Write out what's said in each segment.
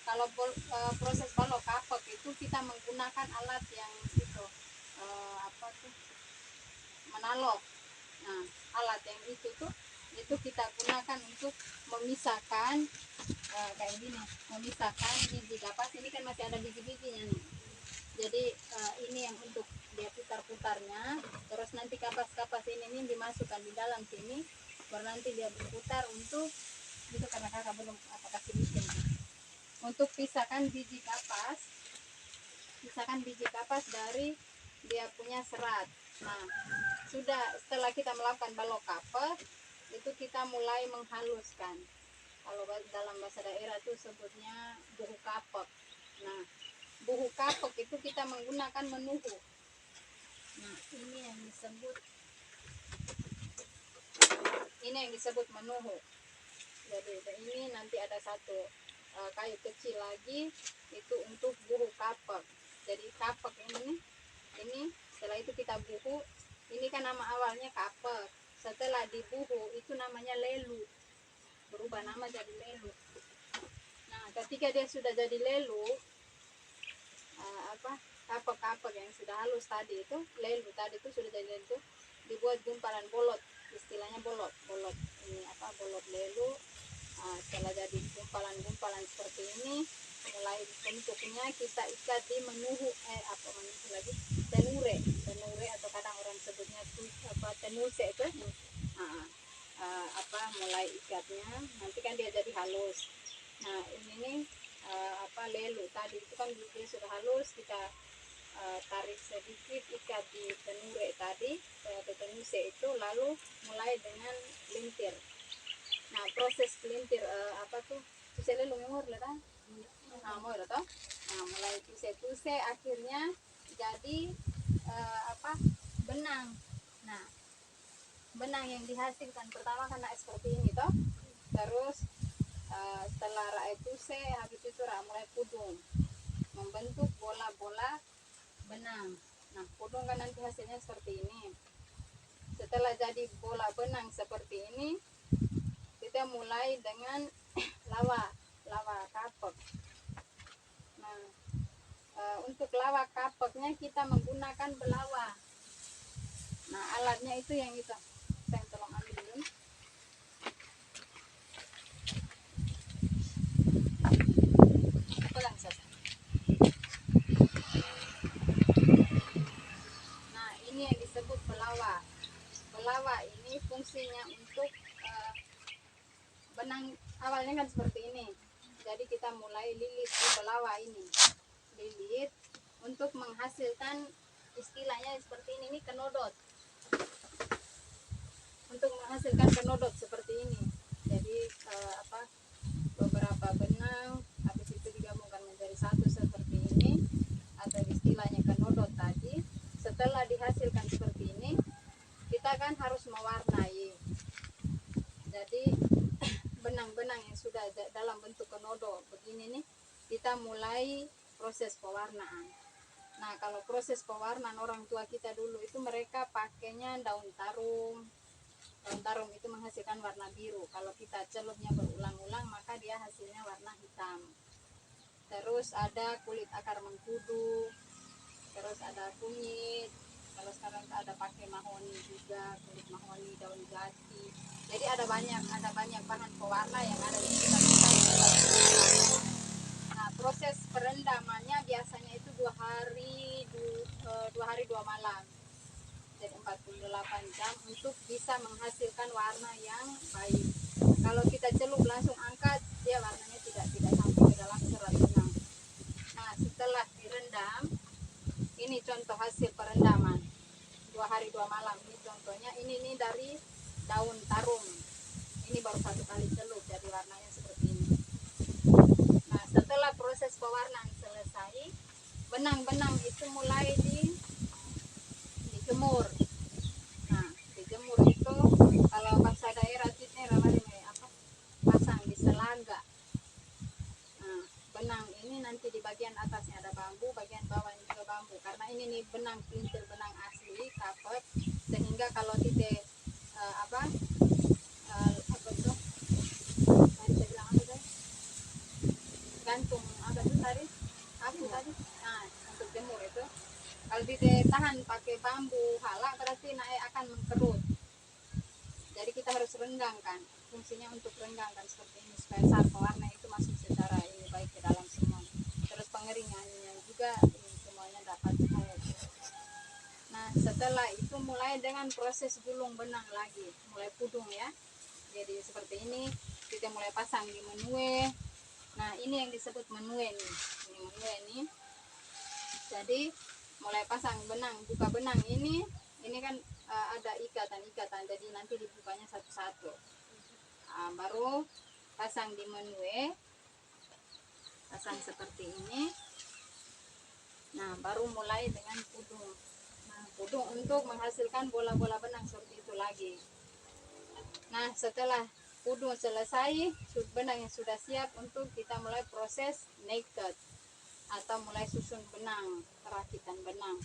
Kalau proses balok kapok itu kita menggunakan alat yang itu apa tuh, menalok. Nah, alat yang itu tuh itu kita gunakan untuk memisahkan kayak gini, memisahkan biji kapas. Ini kan masih ada biji-bijinya nih. Jadi ini yang untuk dia putar-putarnya, terus nanti kapas-kapas ini dimasukkan di dalam sini, baru nanti dia berputar untuk itu, karena kakak belum kasih bikin. Untuk pisahkan biji kapas dari dia punya serat. Nah, sudah setelah kita melakukan balok kapas, itu kita mulai menghaluskan. Kalau dalam bahasa daerah itu sebutnya buhu kapok. Nah, buhu kapok itu kita menggunakan menuhu. Nah, ini yang disebut menuhu. Jadi ini nanti ada satu kayu kecil lagi itu untuk buhu kapok. Jadi kapok ini setelah itu kita buhu. Ini kan nama awalnya kapok. Setelah dibuhu itu namanya lelu, berubah nama jadi lelu. Nah, ketika dia sudah jadi lelu, kapok-kapok yang sudah halus tadi itu, lelu tadi itu sudah jadi lelu, dibuat gumpalan bolot, istilahnya bolot ini bolot lelu. Setelah jadi gumpalan seperti ini, mulai bentuknya kita ikat di menuhu tenure atau kadang orang sebutnya tenuse itu. Mulai ikatnya, nanti kan dia jadi halus. Nah, ini lelu tadi itu kan dia sudah halus, kita tarik sedikit, ikat di tenure tadi atau tenuse itu, lalu mulai dengan pelintir. Nah, proses pelintir tuse lelu memor lah. Mulai tuse akhirnya jadi benang. Nah, benang yang dihasilkan pertama karena seperti ini toh. Terus setelah rakyat tuse, habis itu mulai pudung, membentuk bola-bola benang. Nah, pudung kan nanti hasilnya seperti ini. Setelah jadi bola benang seperti ini, kita mulai dengan lawa kapok. Nah, untuk lawa kapoknya kita menggunakan belawa. Nah, alatnya itu yang itu. Saya tolong ambil dulu. Pegang saja. Nah, ini yang disebut belawa. Belawa ini fungsinya untuk benang awalnya kan seperti ini. Jadi kita mulai lilit di belawa ini. Lilit untuk menghasilkan istilahnya seperti ini kenodot. Untuk menghasilkan kenodot seperti ini. Jadi beberapa benang habis itu digabungkan menjadi satu seperti ini, atau istilahnya kenodot tadi. Setelah dihasilkan seperti ini, kita kan harus mewarnai. Jadi benang-benang yang sudah dalam bentuk kenodot begini nih, kita mulai proses pewarnaan. Nah, kalau proses pewarnaan orang tua kita dulu itu mereka pakainya daun tarum. Daun tarum itu menghasilkan warna biru. Kalau kita celupnya berulang-ulang, maka dia hasilnya warna hitam. Terus ada kulit akar mengkudu, terus ada kunyit. Kalau sekarang ada pakai mahoni juga, kulit mahoni, daun jati. Jadi ada banyak bahan pewarna yang ada di sekitar kita. Nah, proses perendamannya biasanya itu 2 hari 2 malam. Jadi 48 jam untuk bisa menghasilkan warna yang baik. Kalau kita celup langsung angkat, dia warnanya tidak sampai ke dalam serat benang. Nah, setelah direndam, ini contoh hasil perendaman 2 hari 2 malam. Ini contohnya, ini dari daun tarum. Ini baru 1 kali celup, jadi warnanya seperti ini. Nah, setelah proses pewarnaan selesai, benang-benang itu mulai dijemur. Nah, dijemur itu kalau bahasa daerah itu pasang di selaga. Nah, benang ini nanti di bagian atasnya ada bambu, bagian bawahnya juga bambu. Karena ini nih benang pelintir, benang asli kapok, sehingga kalau titik gantung ditahan pakai bambu halak berarti naik akan mengkerut. Jadi kita harus renggangkan, fungsinya untuk renggangkan seperti ini supaya saat pewarna itu masuk secara ini baik ke dalam semua. Terus pengeringannya juga ini semuanya dapat air. Nah setelah itu mulai dengan proses gulung benang lagi, mulai pudung ya. Jadi seperti ini kita mulai pasang di menue. Nah ini yang disebut menue nih, ini menue nih. Jadi mulai pasang benang, buka benang ini kan ada ikatan-ikatan, jadi nanti dibukanya satu-satu. Baru pasang di menue, pasang seperti ini. Nah baru mulai dengan pudung. Nah pudung untuk menghasilkan bola-bola benang seperti itu lagi. Nah setelah pudung selesai, benang yang sudah siap untuk kita mulai proses naked atau mulai susun benang, perakitan benang.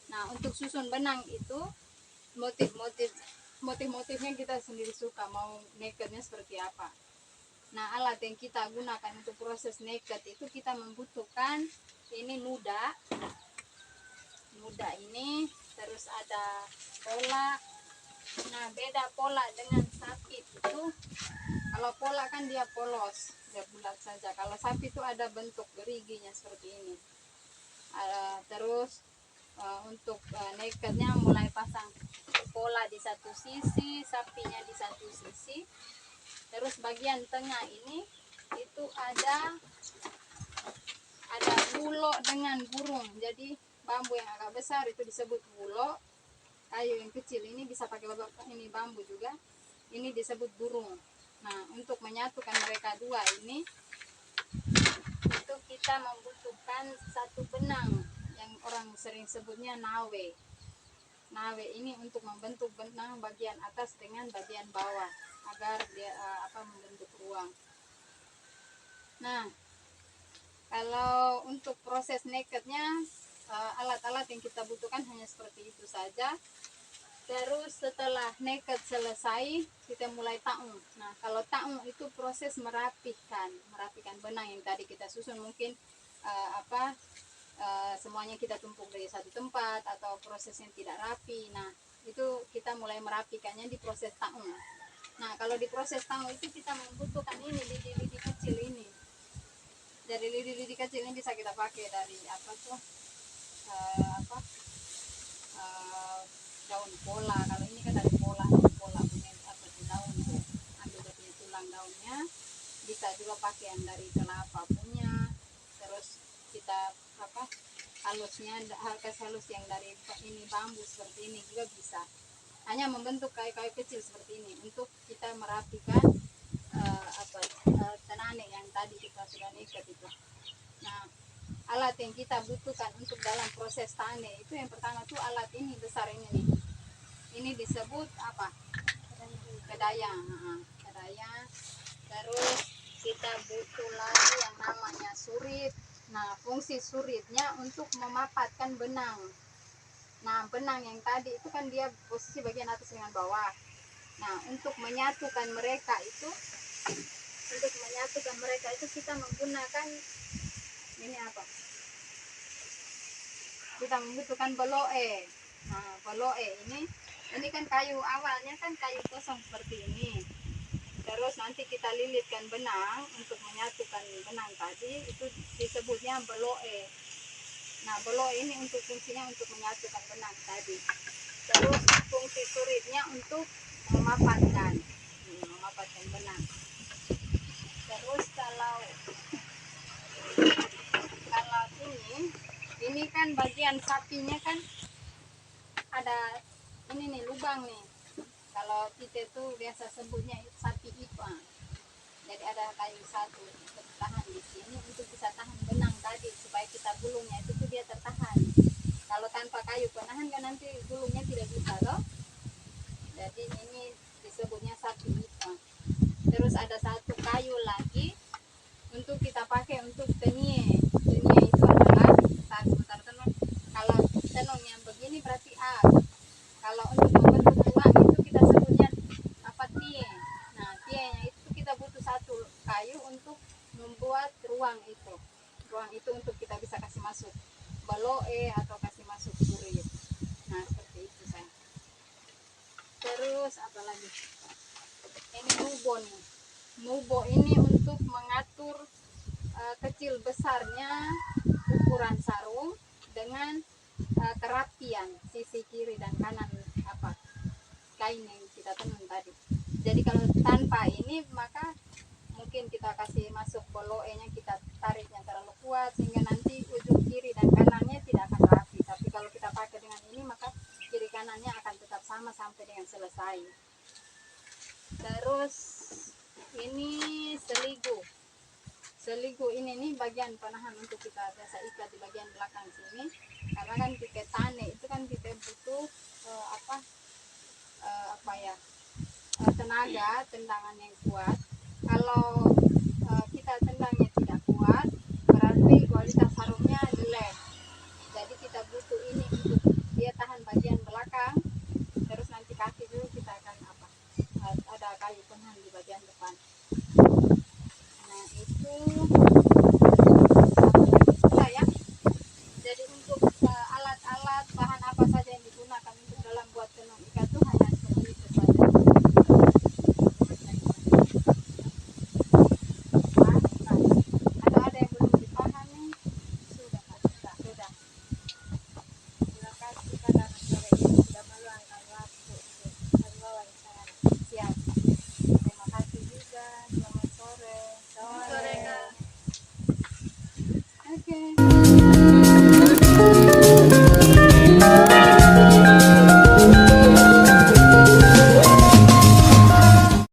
Nah untuk susun benang itu motif-motifnya kita sendiri suka, mau nakednya seperti apa. Nah alat yang kita gunakan untuk proses naked itu kita membutuhkan ini nuda ini, terus ada pola. Nah beda pola dengan sapi itu, kalau pola kan dia polos, dia bulat saja. Kalau sapi itu ada bentuk geriginya seperti ini. Terus untuk nakednya mulai pasang pola di satu sisi, sapinya di satu sisi. Terus bagian tengah ini itu ada bulo dengan burung. Jadi bambu yang agak besar itu disebut bulo, kayu yang kecil ini bisa pakai ini bambu juga, ini disebut burung. Nah untuk menyatukan mereka dua ini itu kita membutuhkan satu benang yang orang sering sebutnya nawe. Nawe ini untuk membentuk benang bagian atas dengan bagian bawah agar dia membentuk ruang. Nah kalau untuk proses nakednya alat-alat yang kita butuhkan hanya seperti itu saja. Terus setelah naked selesai kita mulai taung. Nah kalau taung itu proses merapikan benang yang tadi kita susun, mungkin semuanya kita tumpuk dari satu tempat atau prosesnya tidak rapi. Nah itu kita mulai merapikannya di proses taung. Nah kalau di proses taung itu kita membutuhkan ini lidi-lidi kecil ini. Jadi lidi-lidi kecil ini bisa kita pakai dari daun pola. Kalau ini kan dari pola punya daun tuh, ambil dari tulang daunnya. Bisa juga pakai yang dari kelapa punya. Terus kita halusnya halus yang dari ini bambu seperti ini juga bisa. Hanya membentuk kayu-kayu kecil seperti ini untuk kita merapikan tenane yang tadi kita sudah ikat itu. Nah alat yang kita butuhkan untuk dalam proses tane itu yang pertama tuh alat ini besar ini nih. Ini disebut apa? Kedayang. Kedayang. Terus kita butuh lagi yang namanya surit. Nah fungsi suritnya untuk memapatkan benang. Nah benang yang tadi itu kan dia posisi bagian atas dengan bawah. Nah untuk menyatukan mereka itu kita menggunakan ini apa? Kita membutuhkan beloe. Nah beloe ini kan kayu, awalnya kan kayu kosong seperti ini. Terus nanti kita lilitkan benang untuk menyatukan benang tadi, itu disebutnya beloe. Nah beloe ini untuk fungsinya untuk menyatukan benang tadi. Terus fungsi suritnya untuk memapatkan benang. Terus kalau ini kan bagian sapinya kan ada ini nih lubang nih. Kalau kita tuh biasa sebutnya sapi ipa. Jadi ada kayu satu tertahan di sini untuk bisa tahan benang tadi supaya kita gulungnya itu tuh dia tertahan. Kalau tanpa kayu penahan kan nanti gulungnya tidak bisa loh. Jadi ini disebutnya sapi ipa. Terus ada satu kayu lagi untuk kita pakai untuk tenie. Tenie itu adalah sebentar tenun. Kalau tenun yang begini berarti A. Kalau untuk membentuk ruang itu kita sebutnya tie. Nah tienya itu kita butuh satu kayu untuk membuat ruang itu. Ruang itu untuk kita bisa kasih masuk beloe atau kasih masuk Mubo ini untuk mengatur kecil besarnya ukuran sarung dengan kerapian sisi kiri dan kanan apa kain yang kita tenun tadi. Jadi kalau tanpa ini maka mungkin kita kasih masuk boloenya, kita tarik yang terlalu kuat sehingga nanti ujung kiri dan kanannya tidak akan rapi. Tapi kalau kita pakai dengan ini maka kiri kanannya akan tetap sama sampai dengan selesai. Terus ini seligu. Seligu ini nih bagian penahan untuk kita biasa ikat di bagian belakang sini. Karena kan kita tane itu kan kita butuh tenaga tendangan yang kuat. Kalau